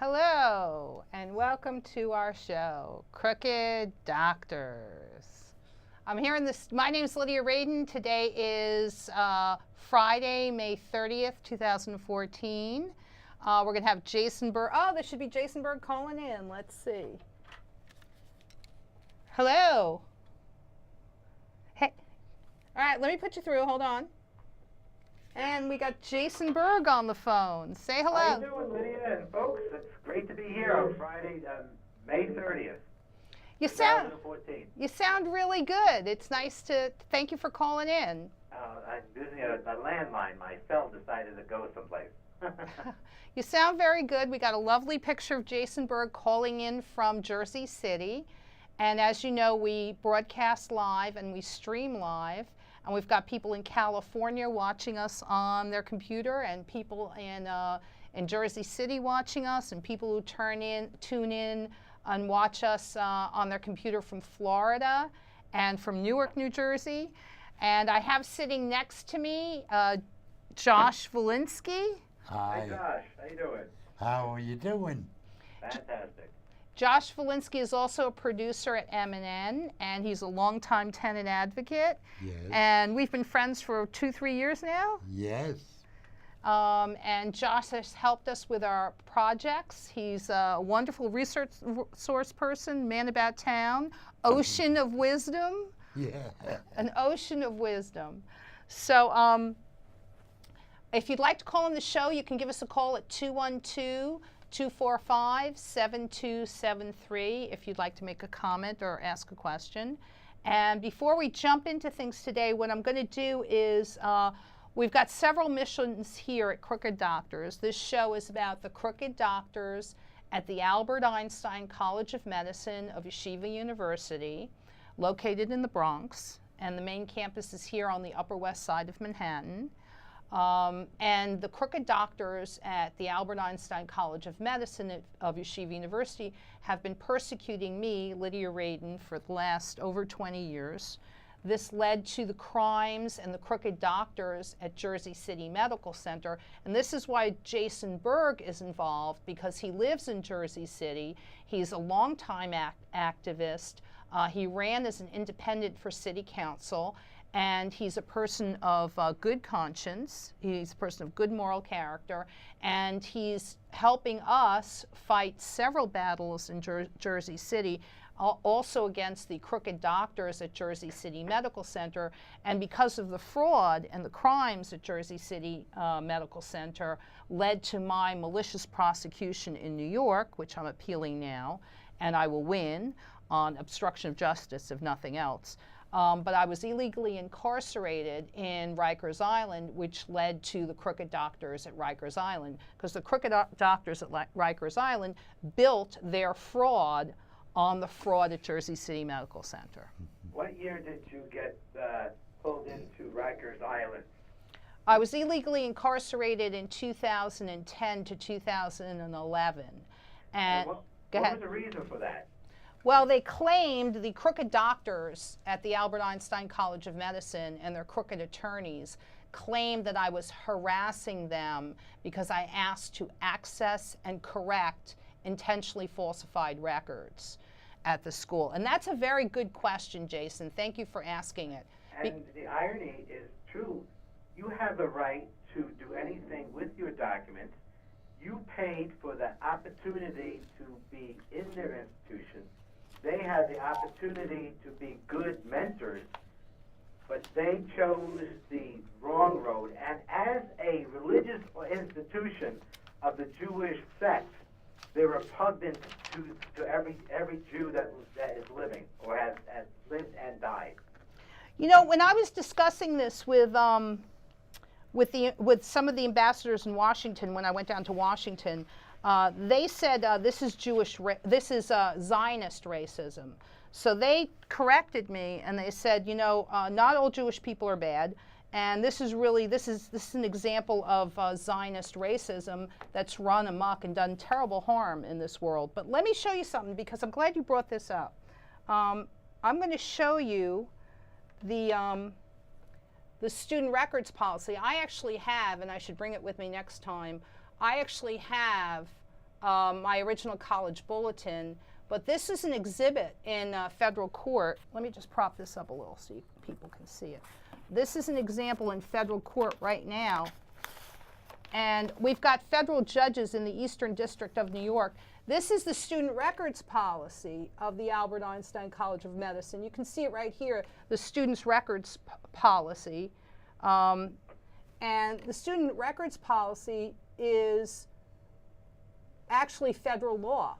Hello, and welcome to our show, Crooked Doctors. I'm here in this. My name is Lydia Radin. Today is Friday, May 30th, 2014. We're going to have Jason Berg. Oh, there should be Jason Berg calling in. Let's see. Hello. Hey. All right, let me put you through. Hold on. And we got Jason Berg on the phone. Say hello. How you doing, Lydia and folks? It's great to be here on Friday, May 30th, You sound 2014. you sound really good. It's nice to thank you for calling in. I'm using a landline. My cell decided to go someplace. You sound very good. We got a lovely picture of Jason Berg calling in from Jersey City. And as you know, we broadcast live and we stream live. And we've got people in California watching us on their computer, and people in Jersey City watching us, and people who tune in and watch us on their computer from Florida and from Newark, New Jersey. And I have sitting next to me Josh Volinsky. Hi. Hey, Josh. How you doing? How are you doing? Fantastic. Josh Volinsky is also a producer at M&N, and he's a longtime tenant advocate. Yes. And we've been friends for 2-3 years now. Yes. And Josh has helped us with our projects. He's a wonderful resource person, man about town, ocean of wisdom, Yeah. an ocean of wisdom. So if you'd like to call in the show, you can give us a call at 212-245-7273 if you'd like to make a comment or ask a question. And before we jump into things today, what I'm going to do is we've got several missions here at Crooked Doctors. This show is about the Crooked Doctors at the Albert Einstein College of Medicine of Yeshiva University, located in the Bronx. And the main campus is here on the Upper West Side of Manhattan. And the Crooked Doctors at the Albert Einstein College of Medicine of Yeshiva University have been persecuting me, Lydia Radin, for the last over 20 years. This led to the crimes and the Crooked Doctors at Jersey City Medical Center. And this is why Jason Berg is involved, because he lives in Jersey City. He's a longtime activist. He ran as an independent for city council. And he's a person of good conscience. He's a person of good moral character. And he's helping us fight several battles in Jersey City, also against the Crooked Doctors at Jersey City Medical Center. And because of the fraud and the crimes at Jersey City Medical Center led to my malicious prosecution in New York, which I'm appealing now, and I will win on obstruction of justice, if nothing else. But I was illegally incarcerated in Rikers Island, which led to the Crooked Doctors at Rikers Island, because the Crooked Doctors at Rikers Island built their fraud on the fraud at Jersey City Medical Center. What year did you get pulled into Rikers Island? I was illegally incarcerated in 2010 to 2011. And what go ahead. was the reason for that? Well, they claimed, the Crooked Doctors at the Albert Einstein College of Medicine and their crooked attorneys claimed that I was harassing them because I asked to access and correct intentionally falsified records at the school. And that's a very good question, Jason. Thank you for asking it. And the irony is true. You have the right to do anything with your documents. You paid for the opportunity to be in their institution. They had the opportunity to be good mentors, but they chose the wrong road. And as a religious institution of the Jewish sect, they're repugnant to every Jew that is living or has lived and died. You know, when I was discussing this with some of the ambassadors in Washington, when I went down to Washington, they said this is Zionist racism. So they corrected me and they said, you know, not all Jewish people are bad, and this is an example of Zionist racism that's run amok and done terrible harm in this world. But let me show you something, because I'm glad you brought this up. I'm going to show you the student records policy. I actually have, and I should bring it with me next time, I actually have my original college bulletin, but this is an exhibit in federal court. Let me just prop this up a little so people can see it. This is an example in federal court right now. And we've got federal judges in the Eastern District of New York. This is the student records policy of the Albert Einstein College of Medicine. You can see it right here, the students' records policy. And the student records policy is actually federal law.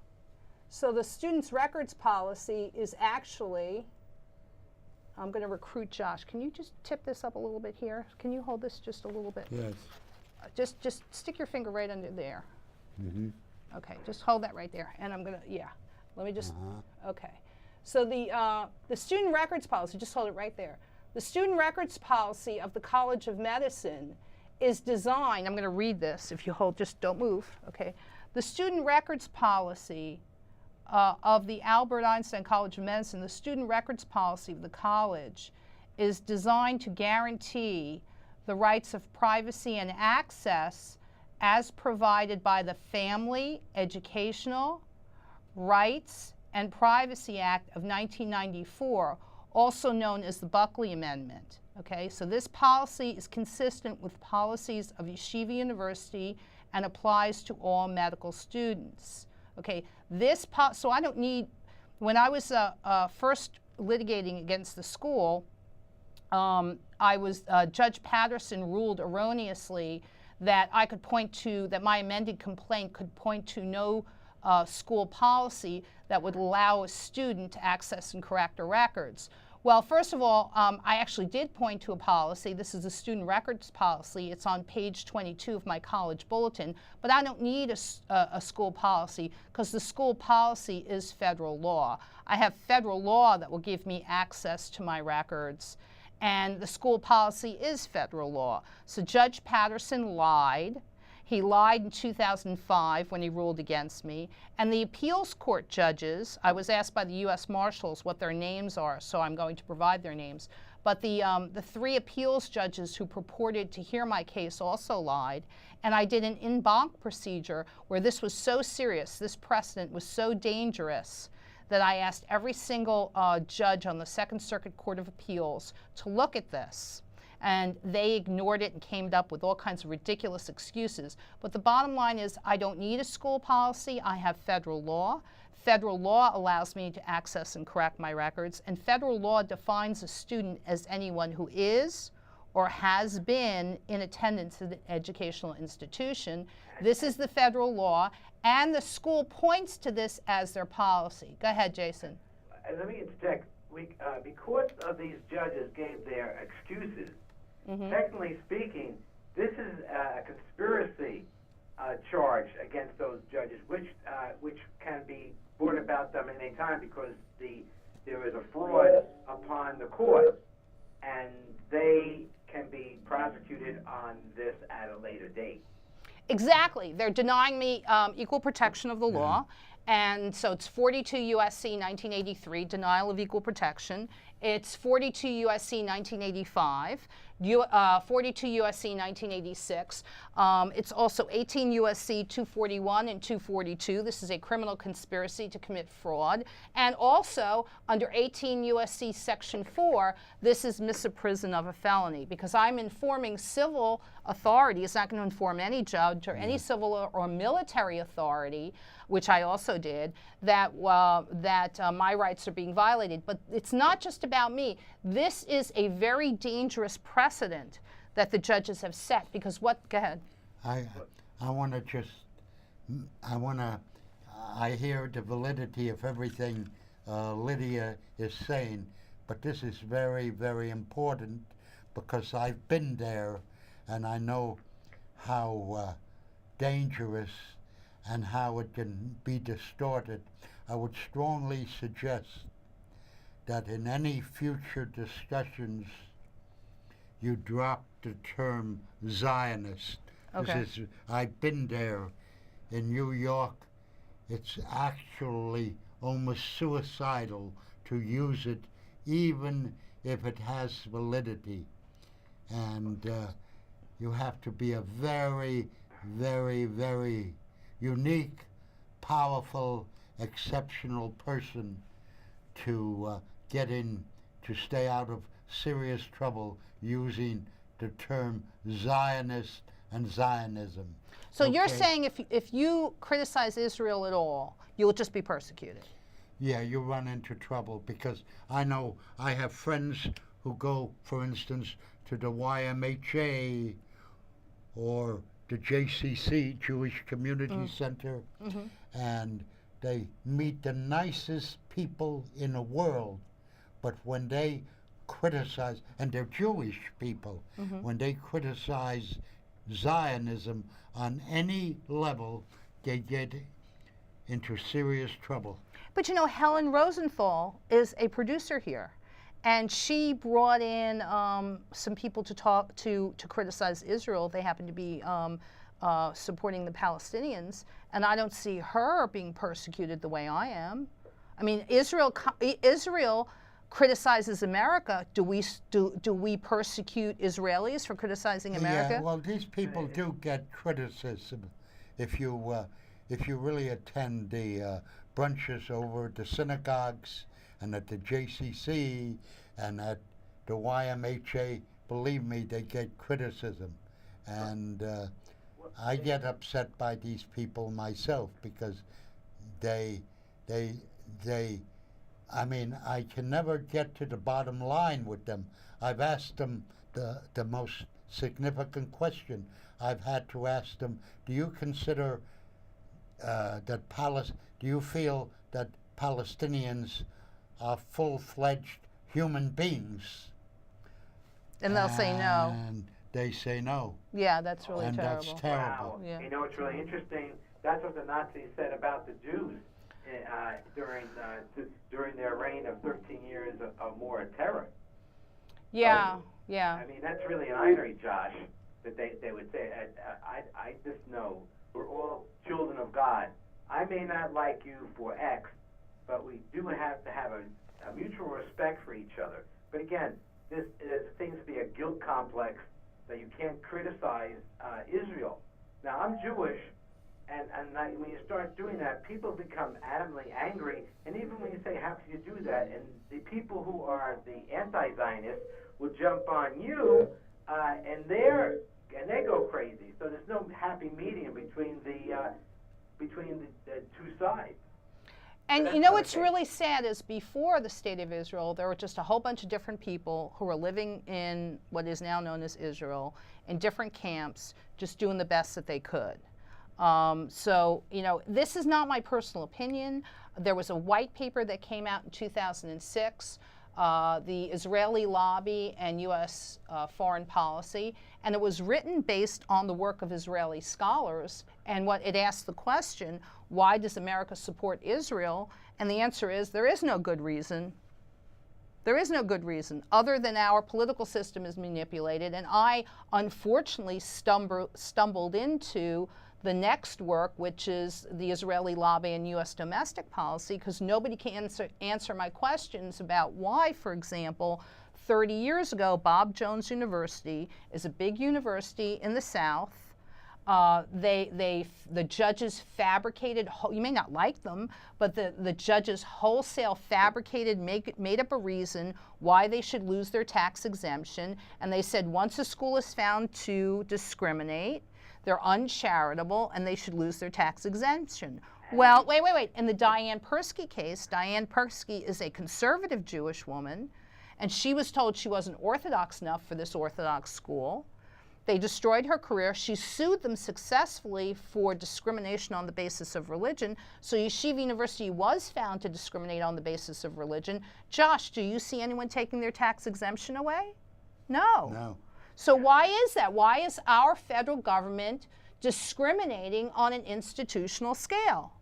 So the students' records policy is actually, I'm going to recruit Josh. Can you just tip this up a little bit here? Can you hold this just a little bit? Yes. Just stick your finger right under there. Mm-hmm. Okay, just hold that right there. And I'm going to, yeah. Let me just, okay. So the student records policy, just hold it right there. The student records policy of the College of Medicine is designed, I'm going to read this if you hold, just don't move, okay. The student records policy of the Albert Einstein College of Medicine, the student records policy of the college is designed to guarantee the rights of privacy and access as provided by the Family, Educational, Rights, and Privacy Act of 1994, also known as the Buckley Amendment. Okay, so this policy is consistent with policies of Yeshiva University and applies to all medical students. Okay, so I don't need, when I was first litigating against the school, Judge Patterson ruled erroneously that I could point to, that my amended complaint could point to no school policy that would allow a student to access and correct their records. Well, first of all, I actually did point to a policy. This is the student records policy. It's on page 22 of my college bulletin. But I don't need a school policy because the school policy is federal law. I have federal law that will give me access to my records. And the school policy is federal law. So Judge Patterson lied. He lied in 2005 when he ruled against me. And the appeals court judges, I was asked by the U.S. Marshals what their names are, so I'm going to provide their names. But the 3 appeals judges who purported to hear my case also lied. And I did an en banc procedure where this was so serious, this precedent was so dangerous, that I asked every single judge on the Second Circuit Court of Appeals to look at this. And they ignored it and came up with all kinds of ridiculous excuses. But the bottom line is I don't need a school policy. I have federal law. Federal law allows me to access and correct my records. And federal law defines a student as anyone who is or has been in attendance at an educational institution. This is the federal law. And the school points to this as their policy. Go ahead, Jason. Let me interject. Because of these judges gave their excuses, technically speaking, this is a conspiracy charge against those judges, which can be brought about them at any time because there is a fraud upon the court, and they can be prosecuted on this at a later date. Exactly. They're denying me equal protection of the law. And so it's 42 U.S.C. 1983, denial of equal protection. It's 42 U.S.C. 1985, 42 U.S.C. 1986. It's also 18 U.S.C. 241 and 242. This is a criminal conspiracy to commit fraud. And also, under 18 U.S.C. Section 4, this is misapprehension of a felony because I'm informing civil authority. It's not going to inform any judge or any civil or military authority, which I also did, that my rights are being violated. But it's not just about me. This is a very dangerous precedent that the judges have set because go ahead. I want to just, I hear the validity of everything Lydia is saying, but this is very, very important because I've been there and I know how dangerous and how it can be distorted. I would strongly suggest that in any future discussions you drop the term Zionist. Okay. I've been there in New York. It's actually almost suicidal to use it, even if it has validity. And you have to be a very, very, very unique powerful, exceptional person to to stay out of serious trouble using the term Zionist and Zionism. So you're Okay? saying if you criticize Israel at all, you'll just be persecuted. Yeah, you run into trouble because I know I have friends who go, for instance, to the YMHA or the JCC, Jewish Community Center, and they meet the nicest people in the world, but when they criticize, and they're Jewish people, when they criticize Zionism on any level, they get into serious trouble. But you know, Helen Rosenthal is a producer here, and she brought in some people to talk to criticize Israel. They happen to be supporting the Palestinians, and I don't see her being persecuted the way I am. I mean, Israel criticizes America. Do we persecute Israelis for criticizing America? Yeah, well, these people do get criticism if you really attend the brunches over at the synagogues and at the JCC and at the YMHA. Believe me, they get criticism, and I get upset by these people myself because I mean, I can never get to the bottom line with them. I've asked them the most significant question. I've had to ask them, do you consider do you feel that Palestinians are full-fledged human beings? And they'll say no. And they say no. Yeah, that's really And terrible. that's terrible. Wow. Yeah. You know, it's really interesting. That's what the Nazis said about the Jews during their reign of 13 years of more terror. Yeah, yeah. I mean, that's really an irony, Josh, that they would say. I just know we're all children of God. I may not like you for X, but we do have to have a mutual respect for each other. But again, there seems to be a guilt complex that you can't criticize Israel. Now, I'm Jewish, and when you start doing that, people become adamantly angry. And even when you say, how can you do that? And the people who are the anti-Zionists will jump on you, and they go crazy. So there's no happy medium between the two sides. And That's you know not what's okay. really sad is before the State of Israel, there were just a whole bunch of different people who were living in what is now known as Israel in different camps, just doing the best that they could. So, you know, this is not my personal opinion. There was a white paper that came out in 2006, the Israeli Lobby and U.S. Foreign Policy, and it was written based on the work of Israeli scholars. And what it asked the question, why does America support Israel? And the answer is there is no good reason. There is no good reason other than our political system is manipulated. And I unfortunately stumbled into the next work, which is the Israeli Lobby and U.S. domestic policy, because nobody can answer my questions about why, for example, 30 years ago, Bob Jones University is a big university in the South. The judges fabricated, you may not like them, but the judges wholesale fabricated, made up a reason why they should lose their tax exemption. And they said once a school is found to discriminate, they're uncharitable, and they should lose their tax exemption. Well, wait. In the Diane Persky case, Diane Persky is a conservative Jewish woman, and she was told she wasn't Orthodox enough for this Orthodox school. They destroyed her career. She sued them successfully for discrimination on the basis of religion. So Yeshiva University was found to discriminate on the basis of religion. Josh, do you see anyone taking their tax exemption away? No. No. So why is that? Why is our federal government discriminating on an institutional scale?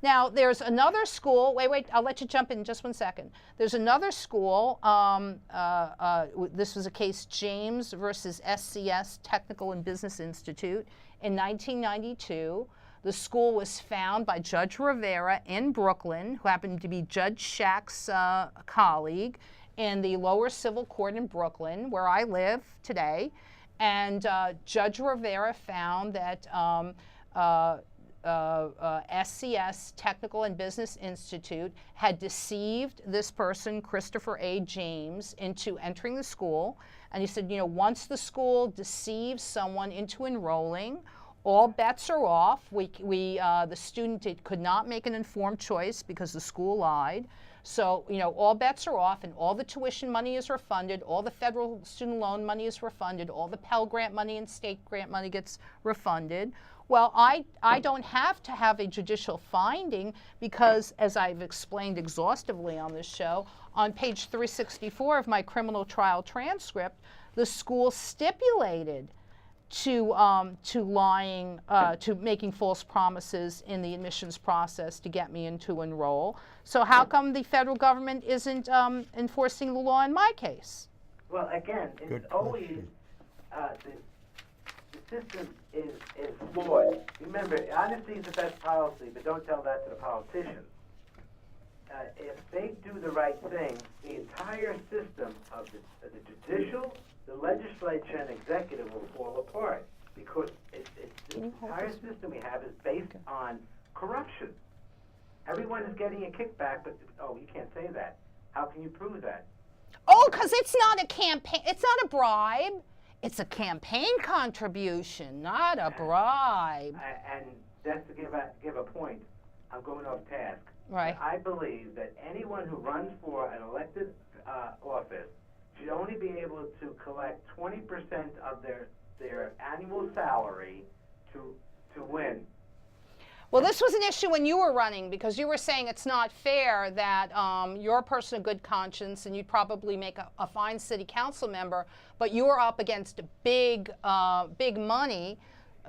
Now, there's another school, wait, I'll let you jump in just 1 second. There's another school, this was a case, James versus SCS Technical and Business Institute in 1992. The school was found by Judge Rivera in Brooklyn, who happened to be Judge Shack's colleague in the lower civil court in Brooklyn, where I live today. And Judge Rivera found that SCS Technical and Business Institute had deceived this person, Christopher A. James, into entering the school. And he said, once the school deceives someone into enrolling, all bets are off. The student could not make an informed choice because the school lied. So, all bets are off, and all the tuition money is refunded, all the federal student loan money is refunded, all the Pell Grant money and state grant money gets refunded. Well, I don't have to have a judicial finding because, as I've explained exhaustively on this show, on page 364 of my criminal trial transcript, the school stipulated to lying, to making false promises in the admissions process to get me into enroll. So how come the federal government isn't enforcing the law in my case? Well, again, it's Good always question. the system is flawed. Remember, honesty is the best policy, but don't tell that to the politicians. If they do the right thing, the entire system of the judicial, the legislature, and executive will fall apart because the entire system we have is based on corruption. Everyone is getting a kickback, but you can't say that. How can you prove that? Oh, because it's not a campaign. It's not a bribe. It's a campaign contribution, not a bribe. And just to give a point, I'm going off task. Right. I believe that anyone who runs for an elected office should only be able to collect 20% of their annual salary to win. Well, this was an issue when you were running because you were saying it's not fair that you're a person of good conscience and you'd probably make a fine city council member, but you were up against big money.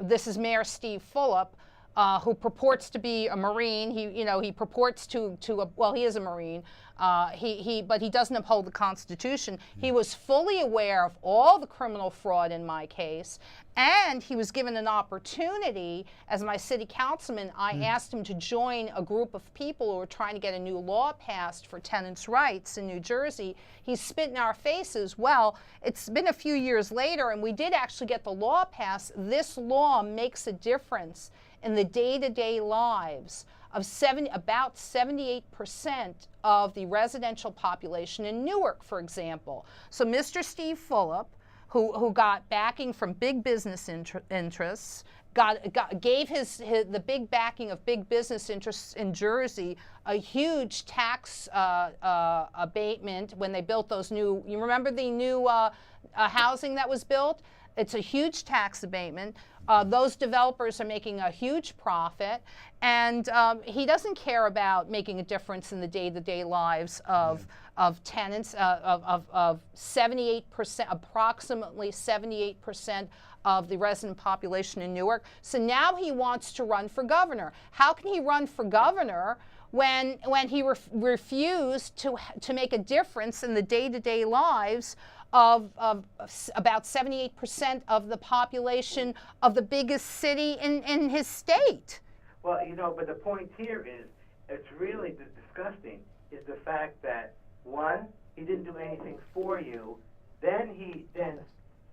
This is Mayor Steve Fulop, who purports to be a Marine. He purports to he is a Marine. But he doesn't uphold the Constitution. He was fully aware of all the criminal fraud in my case, and he was given an opportunity as my city councilman. I asked him to join a group of people who were trying to get a new law passed for tenants' rights in New Jersey. He spit in our faces. Well, it's been a few years later, and we did actually get the law passed. This law makes a difference in the day-to-day lives of about 78% of the residential population in Newark, for example. So Mr. Steve Fulop, who got backing from big business interests, gave the big backing of big business interests in Jersey a huge tax abatement when they built those new, you remember the new housing that was built? It's a huge tax abatement. Those developers are making a huge profit, and he doesn't care about making a difference in the day-to-day lives of tenants, of 78%, approximately 78% of the resident population in Newark. So now he wants to run for governor. How can he run for governor when he refused to make a difference in the day-to-day lives of about 78% of the population of the biggest city in his state? Well, but the point here is, it's really disgusting, is the fact that, one, he didn't do anything for you, then he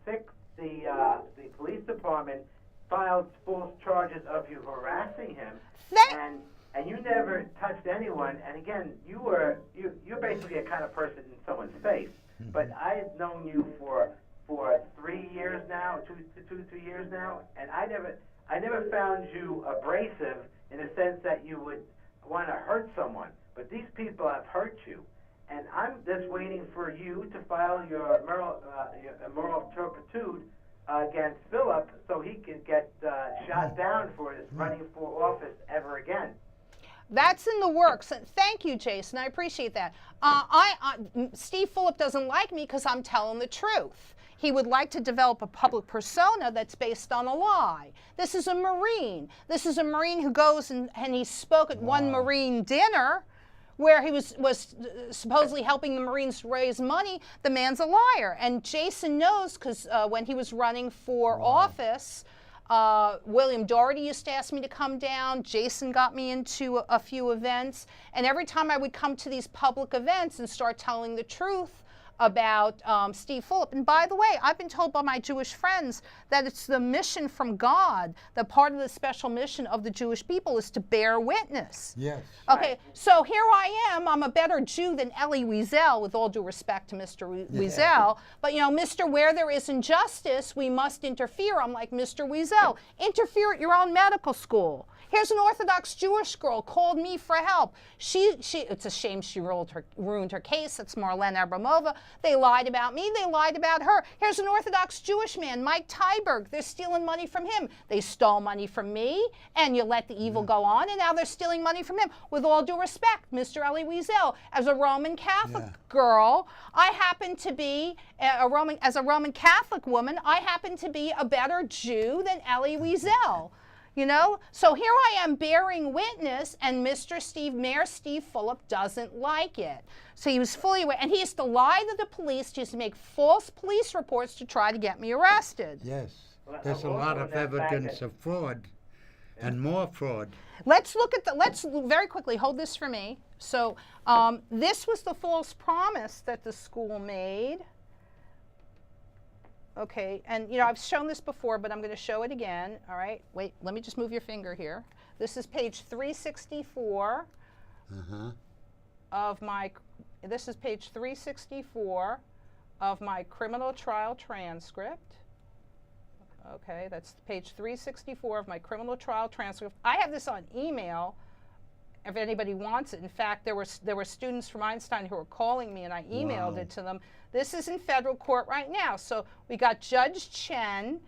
fixed the police department, filed false charges of you harassing him, and you never touched anyone, and again, you're basically a kind of person in someone's face. But I've known you for 3 years now, 2 to 3 years now, and I never found you abrasive in the sense that you would want to hurt someone. But these people have hurt you, and I'm just waiting for you to file your moral turpitude against Philip so he can get shot down for his running for office ever again. That's in the works. Thank you, Jason. I appreciate that. Steve Fulop doesn't like me because I'm telling the truth. He would like to develop a public persona that's based on a lie. This is a Marine. This is a Marine who goes and he spoke at one Marine dinner where he was supposedly helping the Marines raise money. The man's a liar. And Jason knows because when he was running for office, William Doherty used to ask me to come down. Jason got me into a few events. And every time I would come to these public events and start telling the truth about Steve Fulop. And by the way, I've been told by my Jewish friends that it's the mission from God, that part of the special mission of the Jewish people is to bear witness. Yes. Okay, so here I am. I'm a better Jew than Elie Wiesel, with all due respect to Mr. Wiesel. But, Mr. Where there is injustice, we must interfere. I'm like, Mr. Wiesel, interfere at your own medical school. Here's an Orthodox Jewish girl called me for help. It's a shame she ruined her case. That's Marlene Abramova. They lied about me. They lied about her. Here's an Orthodox Jewish man, Mike Tyberg. They're stealing money from him. They stole money from me, and you let the evil go on, and now they're stealing money from him. With all due respect, Mr. Elie Wiesel, as a Roman Catholic girl, I happen to be as a Roman Catholic woman, I happen to be a better Jew than Elie Wiesel. So here I am bearing witness, and Mayor Steve Fulop doesn't like it. So he was fully aware, and he used to lie to the police, he used to make false police reports to try to get me arrested. Yes. Well, There's a lot of evidence of fraud and more fraud. Let's very quickly, hold this for me. So this was the false promise that the school made. Okay, and I've shown this before, but I'm going to show it again. All right, wait, let me just move your finger here. This is page 364 of my. This is page 364 of my criminal trial transcript. Okay, that's page 364 of my criminal trial transcript. I have this on email. If anybody wants it. In fact, there were students from Einstein who were calling me, and I emailed it to them. This is in federal court right now. So we got Judge Chen,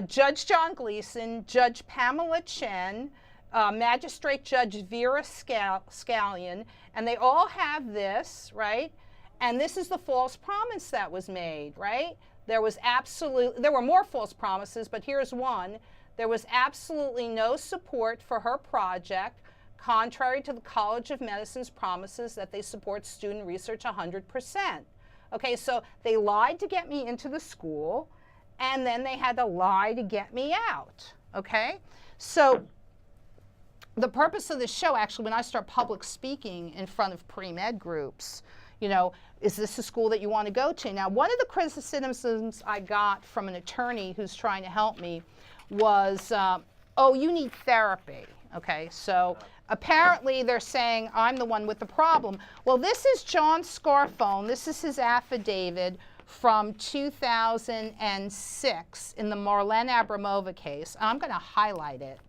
Judge John Gleason, Judge Pamela Chen, Magistrate Judge Vera Scallion, and they all have this, right? And this is the false promise that was made, right? There were more false promises, but here's one. There was absolutely no support for her project, contrary to the College of Medicine's promises that they support student research 100%. Okay, so they lied to get me into the school, and then they had to lie to get me out. Okay, so the purpose of this show, actually, when I start public speaking in front of pre-med groups, is this a school that you want to go to? Now, one of the criticisms I got from an attorney who's trying to help me was, oh, you need therapy. Okay, so apparently they're saying I'm the one with the problem. Well, this is John Scarfone. This is his affidavit from 2006 in the Marlene Abramova case. I'm going to highlight it.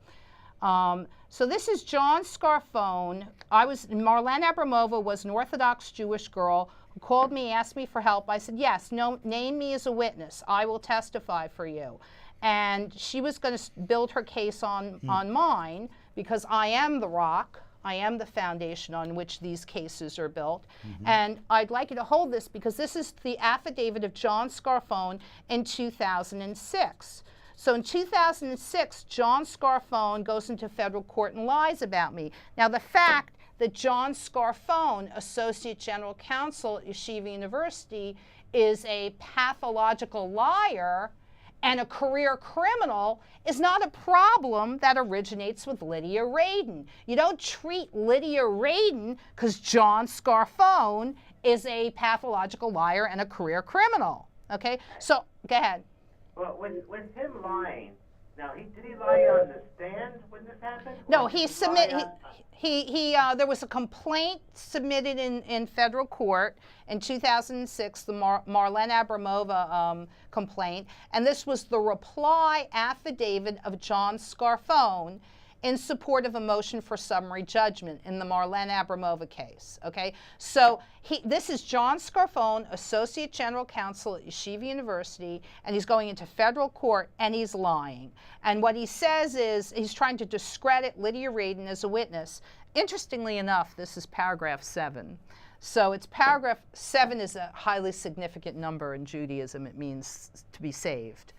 So this is John Scarfone. Marlene Abramova was an Orthodox Jewish girl who called me, asked me for help. I said, yes, name me as a witness. I will testify for you. And she was going to build her case on mine, because I am the rock, I am the foundation on which these cases are built. And I'd like you to hold this, because this is the affidavit of John Scarfone in 2006. So in 2006, John Scarfone goes into federal court and lies about me. Now, the fact that John Scarfone, Associate General Counsel at Yeshiva University, is a pathological liar and a career criminal is not a problem that originates with Lydia Radin. You don't treat Lydia Radin because John Scarfone is a pathological liar and a career criminal. Okay, so go ahead. Well, with him lying, now did he lie on the stand when this happened? No, there was a complaint submitted in federal court in 2006, the Marlene Abramova complaint, and this was the reply affidavit of John Scarfone in support of a motion for summary judgment in the Marlene Abramova case. Okay, so this is John Scarfone, Associate General Counsel at Yeshiva University, and he's going into federal court and he's lying. And what he says is he's trying to discredit Lydia Radin as a witness. Interestingly enough, this is paragraph 7. So it's paragraph 7 is a highly significant number in Judaism. It means to be saved.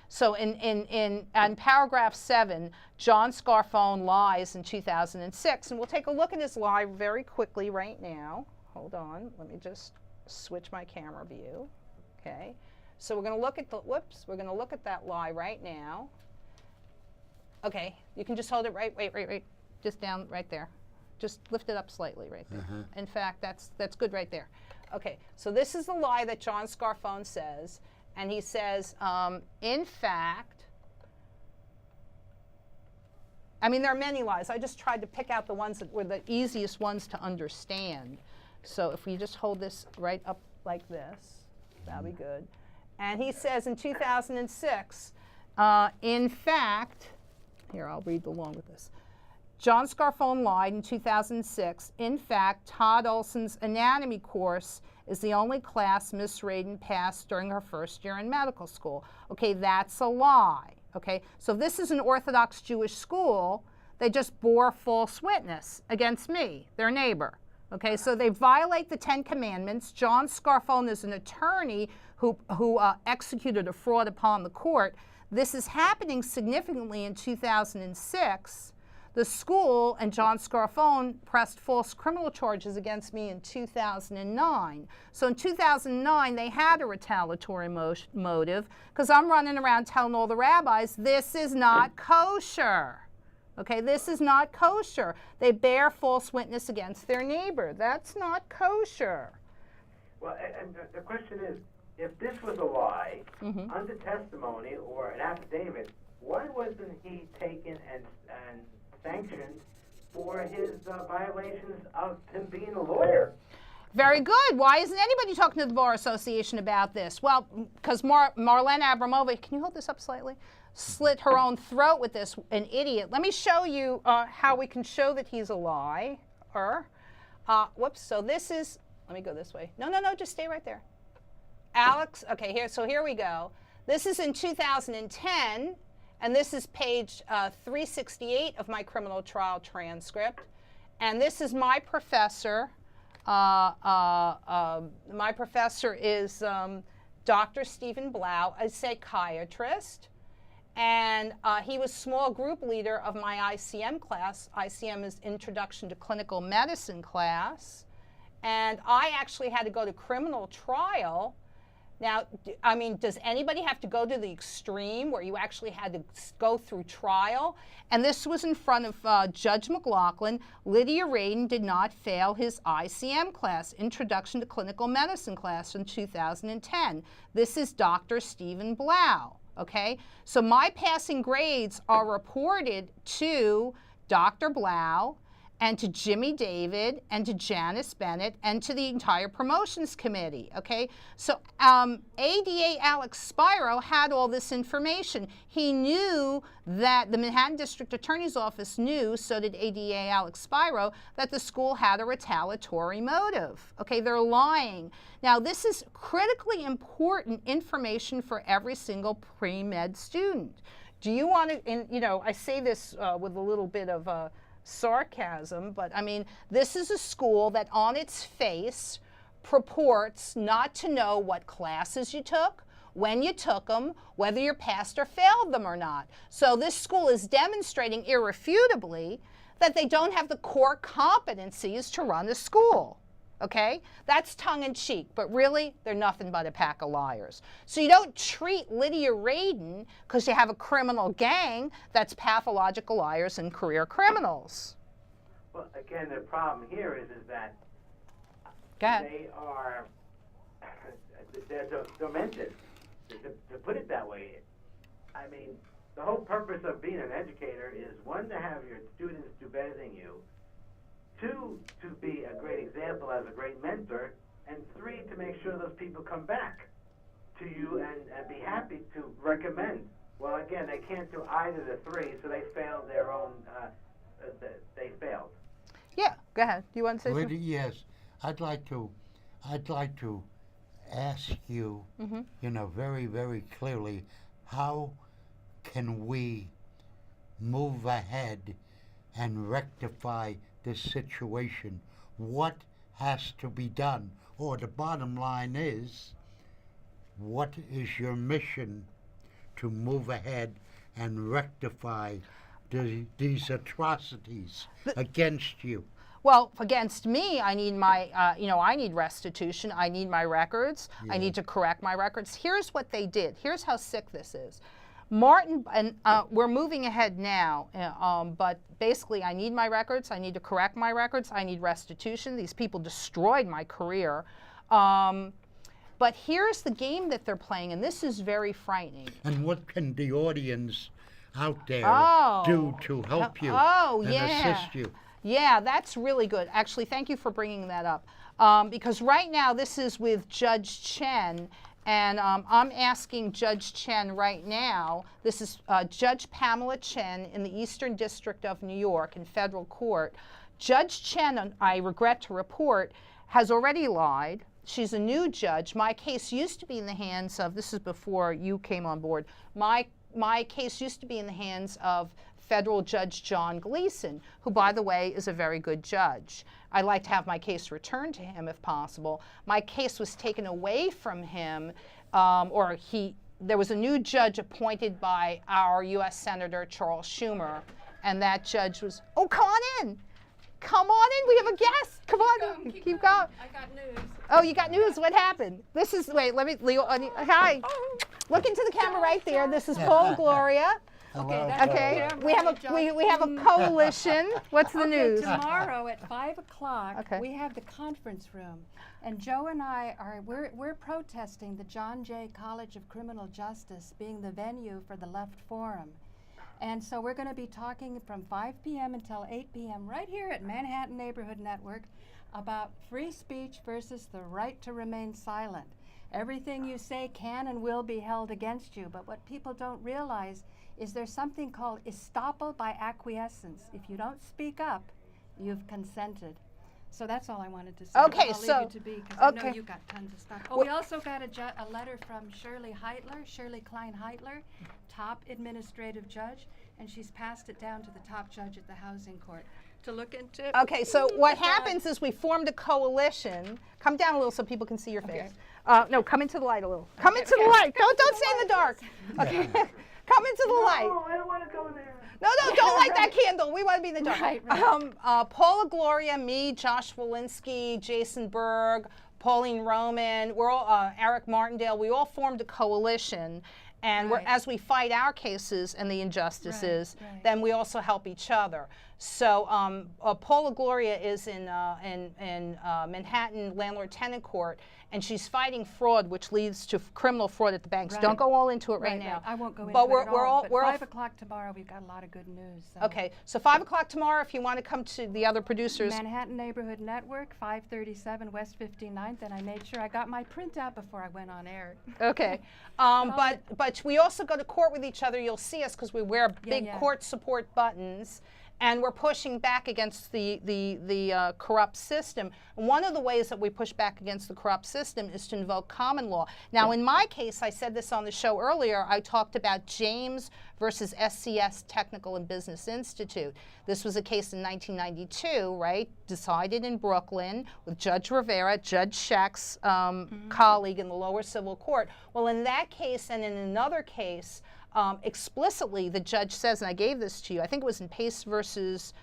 So in paragraph 7, John Scarfone lies in 2006, and we'll take a look at his lie very quickly right now. Hold on, let me just switch my camera view. Okay, so we're going to look at we're going to look at that lie right now. Okay, you can just hold it right, just down right there. Just lift it up slightly right there. In fact, that's good right there. Okay, so this is the lie that John Scarfone says, and he says, in fact, I mean, there are many lies. I just tried to pick out the ones that were the easiest ones to understand. So if we just hold this right up like this, that'll be good. And he says in 2006, in fact, here, I'll read along with this. John Scarfone lied in 2006. In fact, Todd Olson's anatomy course is the only class Miss Radin passed during her first year in medical school. Okay, that's a lie. Okay, so this is an Orthodox Jewish school. They just bore false witness against me, their neighbor. Okay, so they violate the 10 Commandments. John Scarfone is an attorney who executed a fraud upon the court. This is happening significantly in 2006. The school and John Scarfone pressed false criminal charges against me in 2009. So in 2009, they had a retaliatory motive because I'm running around telling all the rabbis, this is not kosher. Okay, this is not kosher. They bear false witness against their neighbor. That's not kosher. Well, and the question is, if this was a lie, under testimony or an affidavit, why wasn't he taken and sanctioned for his violations of him being a lawyer? Very good. Why isn't anybody talking to the Bar Association about this? Well, because Marlene Abramovic, can you hold this up slightly? Slit her own throat with this, an idiot. Let me show you how we can show that he's a liar. Whoops, so this is, let me go this way. No, just stay right there. Alex, okay, here we go. This is in 2010. And this is page 368 of my criminal trial transcript. And this is my professor. My professor is Dr. Stephen Blau, a psychiatrist. And he was small group leader of my ICM class. ICM is Introduction to Clinical Medicine class. And I actually had to go to criminal trial. Now, I mean, does anybody have to go to the extreme where you actually had to go through trial? And this was in front of Judge McLaughlin. Lydia Radin did not fail his ICM class, Introduction to Clinical Medicine class in 2010. This is Dr. Stephen Blau, okay? So my passing grades are reported to Dr. Blau, and to Jimmy David, and to Janice Bennett, and to the entire promotions committee, okay? So ADA Alex Spiro had all this information. He knew that the Manhattan District Attorney's Office knew, so did ADA Alex Spiro, that the school had a retaliatory motive, okay? They're lying. Now, this is critically important information for every single pre-med student. Do you want to, and you know, I say this with a little bit of sarcasm, but I mean, this is a school that on its face purports not to know what classes you took, when you took them, whether you passed or failed them or not. So this school is demonstrating irrefutably that they don't have the core competencies to run a school. Okay? That's tongue-in-cheek, but really, they're nothing but a pack of liars. So you don't treat Lydia Radin because you have a criminal gang that's pathological liars and career criminals. Well, again, the problem here is that they are, they're demented, to put it that way. I mean, the whole purpose of being an educator is, one, to have your students do better than you, 2, to be a great example as a great mentor, and 3, to make sure those people come back to you and be happy to recommend. Well, again, they can't do either the 3, so they failed their own, they failed. Yeah, go ahead. Do you want to say something? Yes, I'd like to ask you, you know, very, very clearly, how can we move ahead and rectify this situation? What has to be done? Or the bottom line is, what is your mission to move ahead and rectify these atrocities against you? Well, against me, I need my, I need restitution. I need my records. Yeah. I need to correct my records. Here's what they did. Here's how sick this is. Martin, and we're moving ahead now, but basically I need my records, I need to correct my records, I need restitution. These people destroyed my career. But here's the game that they're playing, and this is very frightening. And what can the audience out there Oh. do to help you and assist you? Yeah, that's really good. Actually, thank you for bringing that up. Because right now, this is with Judge Chen, and I'm asking Judge Chen right now. This is Judge Pamela Chen in the Eastern District of New York in federal court. Judge Chen, I regret to report, has already lied. She's a new judge. My case used to be in the hands of, this is before you came on board, my case used to be in the hands of federal Judge John Gleason, who, by the way, is a very good judge. I'd like to have my case returned to him if possible. My case was taken away from him, there was a new judge appointed by our U.S. Senator Charles Schumer, and that judge was, oh, come on in. Come on in, we have a guest. Come on, keep going. I got news. Oh, you got news, what happened? This is, wait, let me, Leo, hi. Look into the camera right there. This is Paul Gloria. Hello. that's Okay, okay. we have a coalition. What's the news? Tomorrow at 5 o'clock, Okay. we have the conference room, and Joe and I we're protesting the John Jay College of Criminal Justice being the venue for the Left Forum. And so we're going to be talking from 5 p.m. until 8 p.m. right here at Manhattan Neighborhood Network about free speech versus the right to remain silent. Everything you say can and will be held against you, but what people don't realize is there's something called estoppel by acquiescence. If you don't speak up, you've consented. So that's all I wanted to say. Okay, I'll so- leave you to be, because I know okay. you got tons of stuff. Oh, we also got a letter from Shirley Klein Heitler, top administrative judge, and she's passed it down to the top judge at the housing court to look into. Okay, so what God. happens is we formed a coalition. Come down a little so people can see your face. No, come into the light a little. Come into the light. Don't stay in the dark. Okay, come into the light. No, I don't want to go there. No, don't light that candle. We want to be in the dark. Right. Paula Gloria, me, Josh Walensky, Jason Berg, Pauline Roman, we're all Eric Martindale. We all formed a coalition, and Right. as we fight our cases and the injustices, Right, right. then we also help each other. So Paula Gloria is in Manhattan landlord-tenant court, and she's fighting fraud, which leads to criminal fraud at the banks. Right. Don't go all into it right, now. I won't go into But it we're at all but we're all 5 o'clock tomorrow, we've got a lot of good news. So. okay. So 5 o'clock tomorrow, if you want to come to the other producers. Manhattan Neighborhood Network, 537 West 59th, and I made sure I got my printout before I went on air. Okay, but we also go to court with each other. You'll see us because we wear big yeah. court support buttons, and we're pushing back against the corrupt system. And one of the ways that we push back against the corrupt system is to invoke common law. Now, in my case, I said this on the show earlier. I talked about James versus SCS Technical and Business Institute. This was a case in 1992, right? Decided in Brooklyn with Judge Rivera, Judge Scheck's colleague in the lower civil court. Well, in that case and in another case, explicitly the judge says, and I gave this to you, I think it was in Pace versus,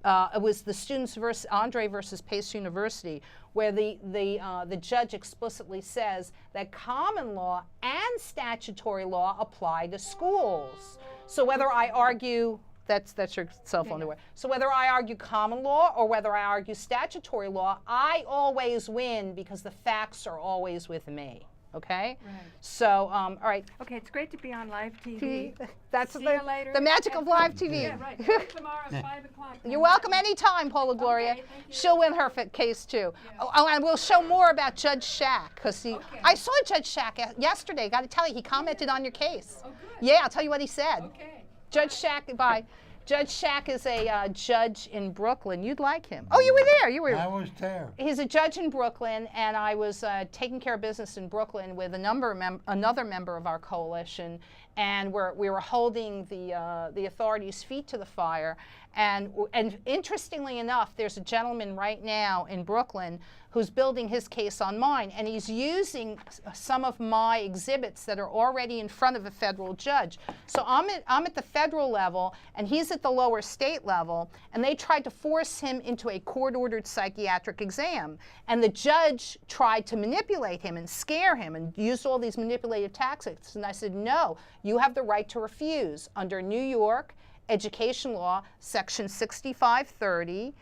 it was the students versus Andre versus Pace University, where the judge explicitly says that common law and statutory law apply to schools. So whether I argue, that's your cell phone away. So whether I argue common law or whether I argue statutory law, I always win because the facts are always with me. Okay? Right. So, all right. Okay, it's great to be on live TV. That's See you later. the magic of live TV. Yeah, right. Come tomorrow at 5 o'clock. You're welcome anytime, Paula Gloria. Okay, thank you. She'll win her case too. Oh, and we'll show more about Judge Scheck because I saw Judge Scheck yesterday. Got to tell you, he commented on your case. Oh, good. Yeah, I'll tell you what he said. Okay. Judge Scheck, bye. Judge Scheck is a judge in Brooklyn. You'd like him. Oh, you were there. You were. I was there. He's a judge in Brooklyn, and I was taking care of business in Brooklyn with another member of our coalition, and we were holding the authorities' feet to the fire. And interestingly enough, there's a gentleman right now in Brooklyn who's building his case on mine, and he's using some of my exhibits that are already in front of a federal judge. So I'm at the federal level, and he's at the lower state level, and they tried to force him into a court-ordered psychiatric exam. And the judge tried to manipulate him and scare him and used all these manipulative tactics. And I said, no, you have the right to refuse under New York Education Law, Section 6530,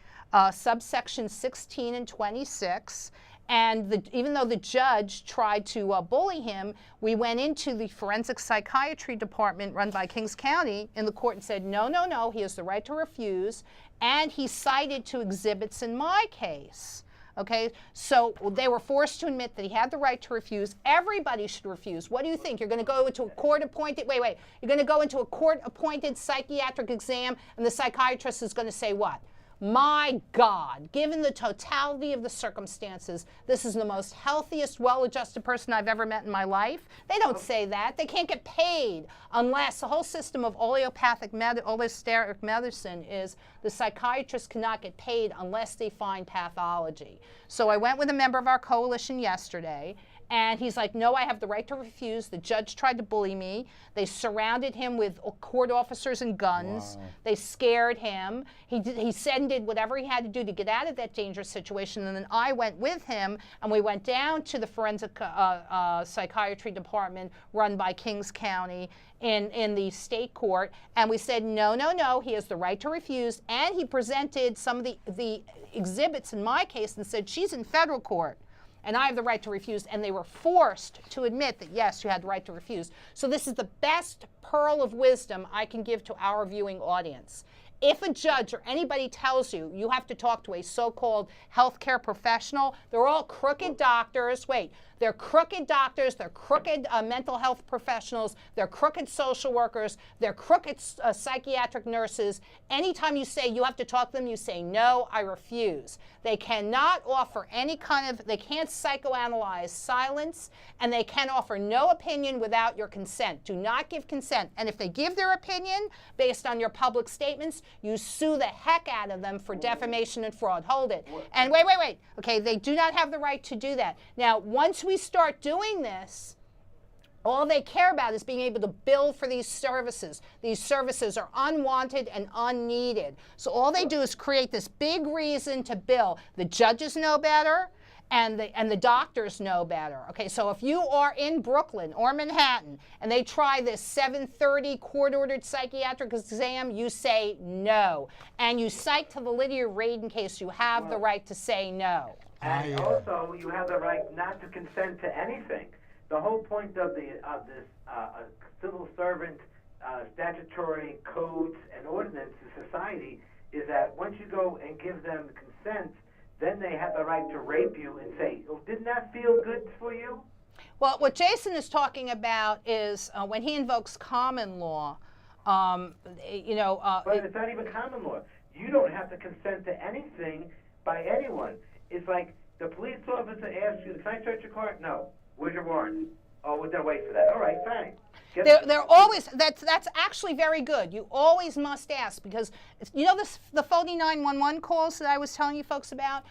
subsection 16 and 26, And even though the judge tried to bully him, we went into the forensic psychiatry department run by Kings County in the court and said, no, no, no, he has the right to refuse. And he cited two exhibits in my case. Okay, so they were forced to admit that he had the right to refuse. Everybody should refuse. What do you think? You're going to go into a court-appointed, wait, you're going to go into a court-appointed psychiatric exam and the psychiatrist is going to say what? My God, given the totality of the circumstances, this is the most healthiest, well-adjusted person I've ever met in my life. They don't say that. They can't get paid unless the whole system of allopathic allosteric medicine is the psychiatrist cannot get paid unless they find pathology. So I went with a member of our coalition yesterday, and he's like, no, I have the right to refuse. The judge tried to bully me. They surrounded him with court officers and guns. Wow. They scared him. He said and did whatever he had to do to get out of that dangerous situation. And then I went with him, and we went down to the forensic psychiatry department run by Kings County in the state court. And we said, no, no, no, he has the right to refuse. And he presented some of the exhibits in my case and said, she's in federal court. And I have the right to refuse, and they were forced to admit that, yes, you had the right to refuse. So this is the best pearl of wisdom I can give to our viewing audience. If a judge or anybody tells you you have to talk to a so-called healthcare professional, they're all crooked doctors. Wait, they're crooked doctors, they're crooked mental health professionals, they're crooked social workers, they're crooked psychiatric nurses. Anytime you say you have to talk to them, you say, no, I refuse. They cannot offer any kind of, they can't psychoanalyze silence, and they can offer no opinion without your consent. Do not give consent. And if they give their opinion based on your public statements, you sue the heck out of them for defamation and fraud. Hold it. And wait. Okay, they do not have the right to do that. Now, once we start doing this, all they care about is being able to bill for these services. These services are unwanted and unneeded. So all they do is create this big reason to bill. The judges know better, and the doctors know better. Okay, so if you are in Brooklyn or Manhattan and they try this 7:30 court-ordered psychiatric exam, you say no. And you cite to the Lydia Reid in case you have the right to say no. And also, you have the right not to consent to anything. The whole point of this civil servant statutory codes and ordinance in society is that once you go and give them consent, then they have the right to rape you and say, oh, didn't that feel good for you? Well, what Jason is talking about is when he invokes common law, but it's not even common law. You don't have to consent to anything by anyone. It's like the police officer asks you, can I search your car? No. Where's your warrant? Oh, we're going to wait for that. All right, fine. They're always, that's actually very good. You always must ask, because you know the phony 911 calls that I was telling you folks about?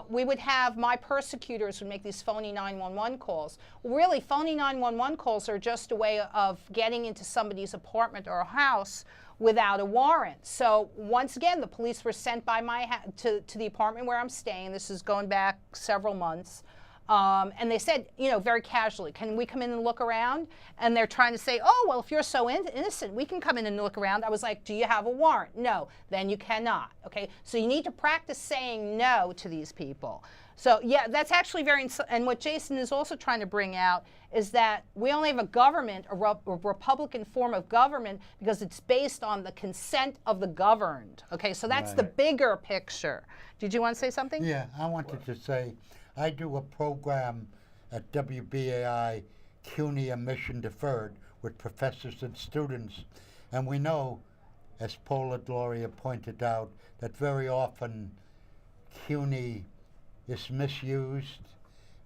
We would have, my persecutors would make these phony 911 calls. Well, really, phony 911 calls are just a way of getting into somebody's apartment or a house without a warrant. So once again, the police were sent by to the apartment where I'm staying. This is going back several months. And they said, very casually, can we come in and look around? And they're trying to say, oh, well, if you're so innocent, we can come in and look around. I was like, do you have a warrant? No, then you cannot. Okay, so you need to practice saying no to these people. So yeah, that's actually and what Jason is also trying to bring out is that we only have a government, a Republican form of government, because it's based on the consent of the governed. Okay, so that's the bigger picture. Did you want to say something? Yeah, I wanted to say, I do a program at WBAI, CUNY Admission Deferred, with professors and students. And we know, as Paula Gloria pointed out, that very often CUNY is misused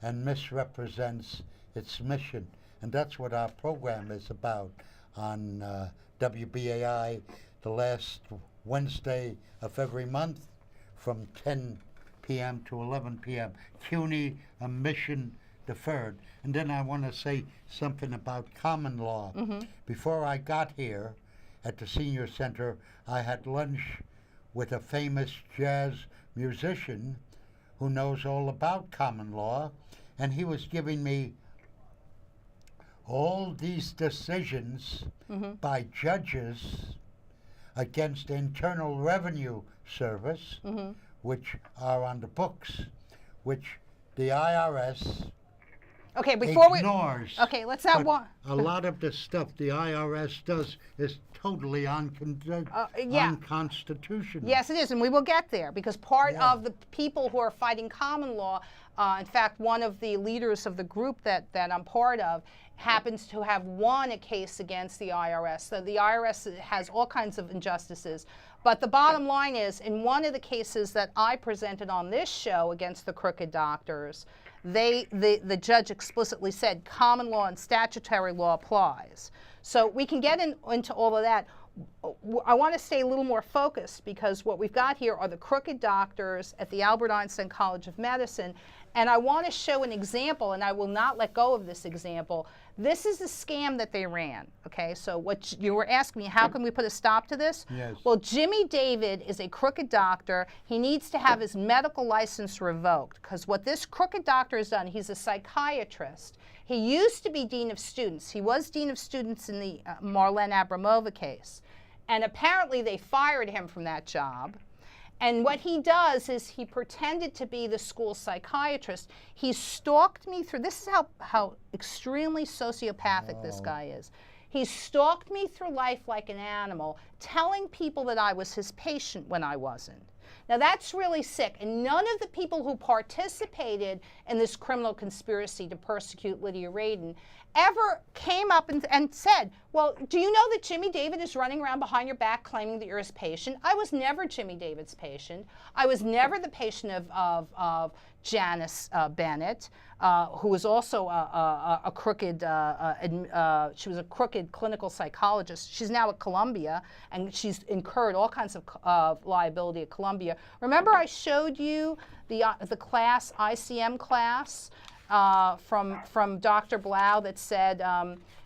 and misrepresents its mission. And that's what our program is about on WBAI the last Wednesday of every month from 10 p.m. to 11 p.m. CUNY Admission Deferred. And then I want to say something about common law. Mm-hmm. Before I got here at the Senior Center, I had lunch with a famous jazz musician who knows all about common law, and he was giving me all these decisions by judges against Internal Revenue Service, which are on the books, which the IRS Okay, before ignores. Okay, let's not but a lot of the stuff the IRS does is totally yeah. unconstitutional. Yes, it is, and we will get there because part Yeah. of the people who are fighting common law, in fact, one of the leaders of the group that I'm part of, happens to have won a case against the IRS. So the IRS has all kinds of injustices. But the bottom line is, in one of the cases that I presented on this show against the crooked doctors, the judge explicitly said common law and statutory law applies. So we can get into all of that. I want to stay a little more focused because what we've got here are the crooked doctors at the Albert Einstein College of Medicine. And I want to show an example, and I will not let go of this example. This is the scam that they ran, okay? So what you were asking me, how can we put a stop to this? Yes. Well, Jimmy David is a crooked doctor. He needs to have his medical license revoked because what this crooked doctor has done, he's a psychiatrist. He used to be dean of students. He was dean of students in the Marlene Abramova case. And apparently they fired him from that job. And what he does is he pretended to be the school psychiatrist. He stalked me through, this is how extremely sociopathic this guy is. He stalked me through life like an animal, telling people that I was his patient when I wasn't. Now that's really sick, and none of the people who participated in this criminal conspiracy to persecute Lydia Radin ever came up and said, well, do you know that Jimmy David is running around behind your back claiming that you're his patient? I was never Jimmy David's patient. I was never the patient of Janice Bennett, who was also a crooked, she was a crooked clinical psychologist. She's now at Columbia, and she's incurred all kinds of liability at Columbia. Remember I showed you the class, ICM class, from Dr. Blau that said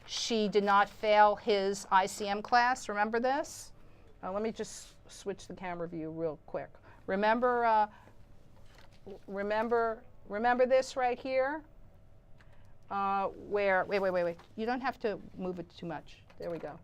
she did not fail his ICM class. Remember this? Let me just switch the camera view real quick. Remember this right here? Wait. You don't have to move it too much. There we go.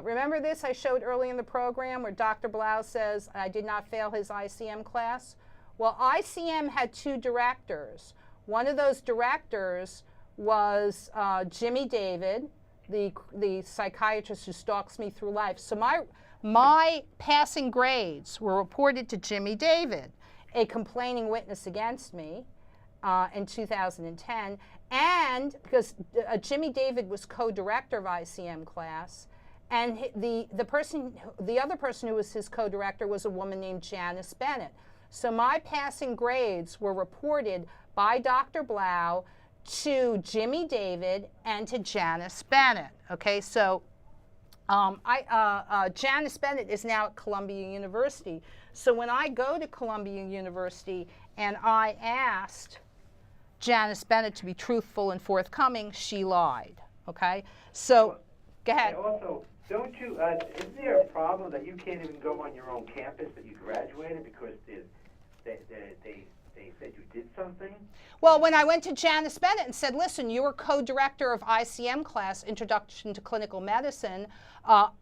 Remember this I showed early in the program where Dr. Blau says, I did not fail his ICM class? Well, ICM had two directors. One of those directors was Jimmy David, the psychiatrist who stalks me through life. So my passing grades were reported to Jimmy David, a complaining witness against me in 2010. And because Jimmy David was co-director of ICM class, and the other person who was his co-director was a woman named Janice Bennett. So my passing grades were reported by Dr. Blau to Jimmy David and to Janice Bennett. Okay, so Janice Bennett is now at Columbia University. So when I go to Columbia University and I asked Janice Bennett to be truthful and forthcoming, she lied. Okay, so go ahead. And also, don't you? Isn't there a problem that you can't even go on your own campus that you graduated because they said you did something? Well, when I went to Janice Bennett and said, listen, you were co-director of ICM class, Introduction to Clinical Medicine.